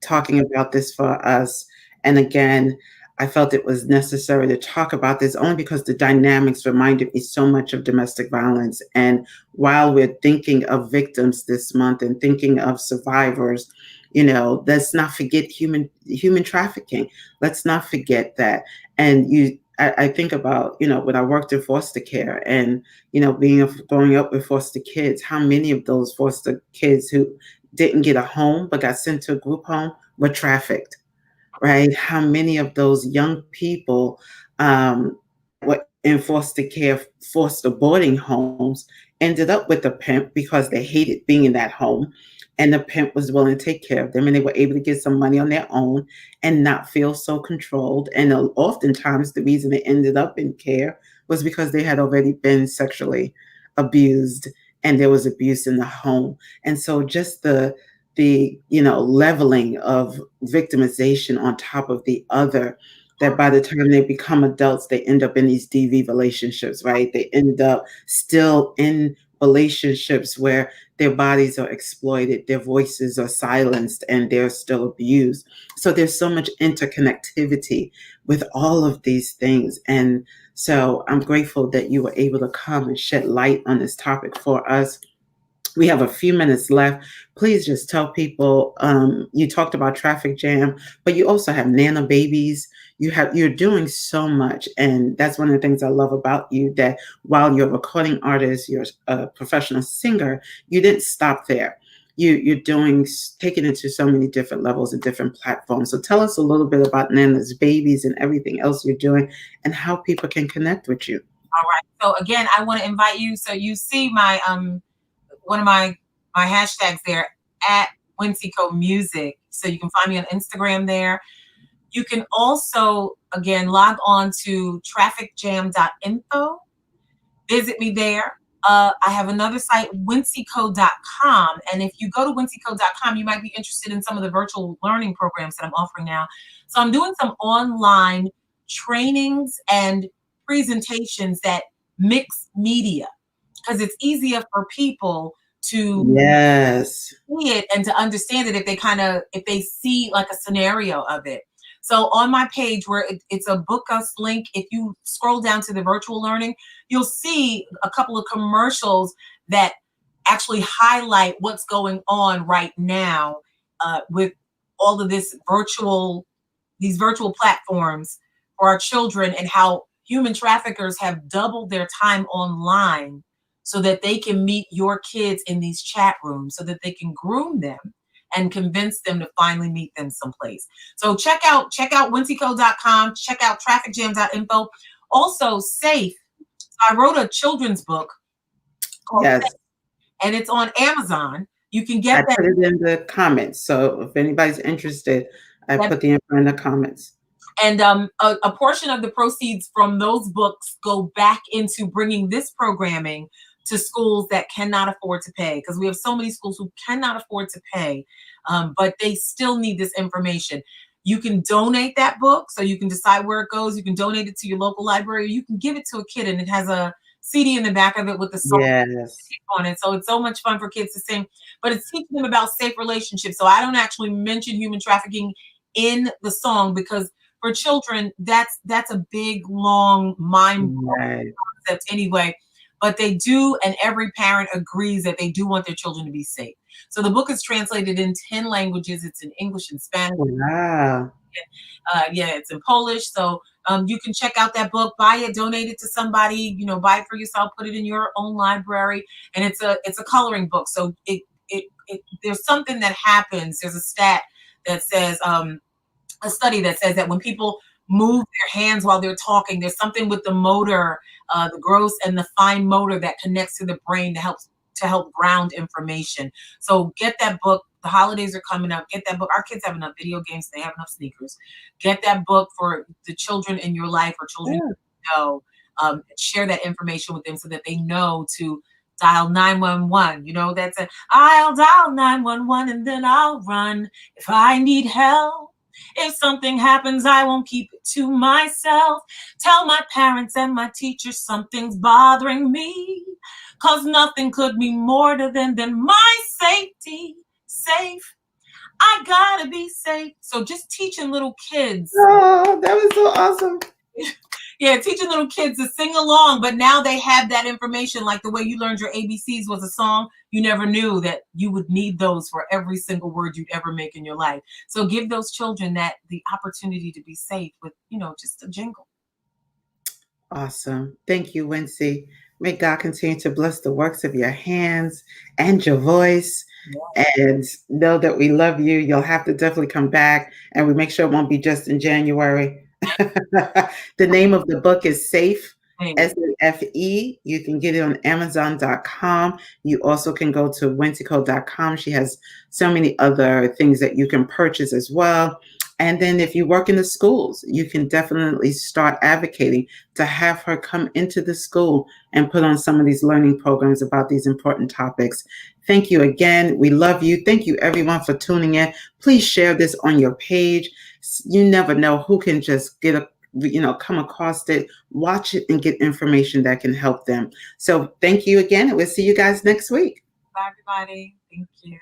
talking about this for us. And again, I felt it was necessary to talk about this only because the dynamics reminded me so much of domestic violence. And while we're thinking of victims this month and thinking of survivors, let's not forget human trafficking. Let's not forget that. And I think about, when I worked in foster care and, growing up with foster kids, how many of those foster kids who didn't get a home but got sent to a group home were trafficked, right? How many of those young people that were in foster care, foster boarding homes, ended up with a pimp because they hated being in that home. And the pimp was willing to take care of them, and they were able to get some money on their own and not feel so controlled. And oftentimes, the reason they ended up in care was because they had already been sexually abused and there was abuse in the home. And so, just the leveling of victimization on top of the other, that by the time they become adults they end up in these DV relationships, right? They end up still in relationships where their bodies are exploited, their voices are silenced, and they're still abused. So there's so much interconnectivity with all of these things. And so I'm grateful that you were able to come and shed light on this topic for us. We have a few minutes left. Please just tell people, you talked about Traffic Jam, but you also have Nana Babies. You're doing so much. And that's one of the things I love about you, that while you're a recording artist, you're a professional singer, you didn't stop there. You're taking it to so many different levels and different platforms. So tell us a little bit about Nana's Babies and everything else you're doing and how people can connect with you. All right. So again, I want to invite you. So you see my one of my hashtags there at Wincey Music. So you can find me on Instagram there. You can also again log on to trafficjam.info. Visit me there. I have another site, winceyco.com. And if you go to winceyco.com, you might be interested in some of the virtual learning programs that I'm offering now. So I'm doing some online trainings and presentations that mix media, because it's easier for people to Yes. see it and to understand it if they see like a scenario of it. So on my page where it's a book us link, if you scroll down to the virtual learning, you'll see a couple of commercials that actually highlight what's going on right now with all of these virtual platforms for our children, and how human traffickers have doubled their time online so that they can meet your kids in these chat rooms, so that they can groom them and convince them to finally meet them someplace. So check out winceyco.com, check out trafficjam.info. Also, Safe. So I wrote a children's book called Yes. Safe, and it's on Amazon. You can I get that. put it in the comments. So if anybody's interested, I put the info in the comments. And a portion of the proceeds from those books go back into bringing this programming to schools that cannot afford to pay, because we have so many schools who cannot afford to pay, but they still need this information. You can donate that book, so you can decide where it goes. You can donate it to your local library. You can give it to a kid, and it has a CD in the back of it with the song Yes. on it. So it's so much fun for kids to sing, but it's teaching them about safe relationships. So I don't actually mention human trafficking in the song, because for children, that's a big, long, mind-blowing Right. concept anyway. but they do, and every parent agrees that they do want their children to be safe. So the book is translated in 10 languages. It's in English and Spanish. Wow. Yeah, it's in Polish. So you can check out that book, buy it, donate it to somebody, buy it for yourself, put it in your own library. And it's a coloring book. So there's something that happens. There's a stat that says, a study that says that when people move their hands while they're talking, there's something with the motor, the gross and the fine motor that connects to the brain to help ground information. So get that book. The holidays are coming up. Get that book. Our kids have enough video games. They have enough sneakers. Get that book for the children in your life or children you know. Share that information with them so that they know to dial 911. That's I'll dial 911 and then I'll run if I need help. If something happens, I won't keep it to myself. Tell my parents and my teachers something's bothering me. 'Cause nothing could be more than my safety. Safe. I gotta be safe. So just teaching little kids. Oh, that was so awesome. Yeah, teaching little kids to sing along, but now they have that information, like the way you learned your ABCs was a song. You never knew that you would need those for every single word you'd ever make in your life. So give those children the opportunity to be safe with, just a jingle. Awesome. Thank you, Wincey. May God continue to bless the works of your hands and your voice. Yeah. And know that we love you. You'll have to definitely come back, and we make sure it won't be just in January. The name of the book is Safe, SAFE. You can get it on Amazon.com. You also can go to winceyco.com. She has so many other things that you can purchase as well. And then if you work in the schools, you can definitely start advocating to have her come into the school and put on some of these learning programs about these important topics. Thank you again. We love you. Thank you, everyone, for tuning in. Please share this on your page. You never know who can just come across it, watch it, and get information that can help them. So thank you again, and we'll see you guys next week. Bye, everybody. Thank you.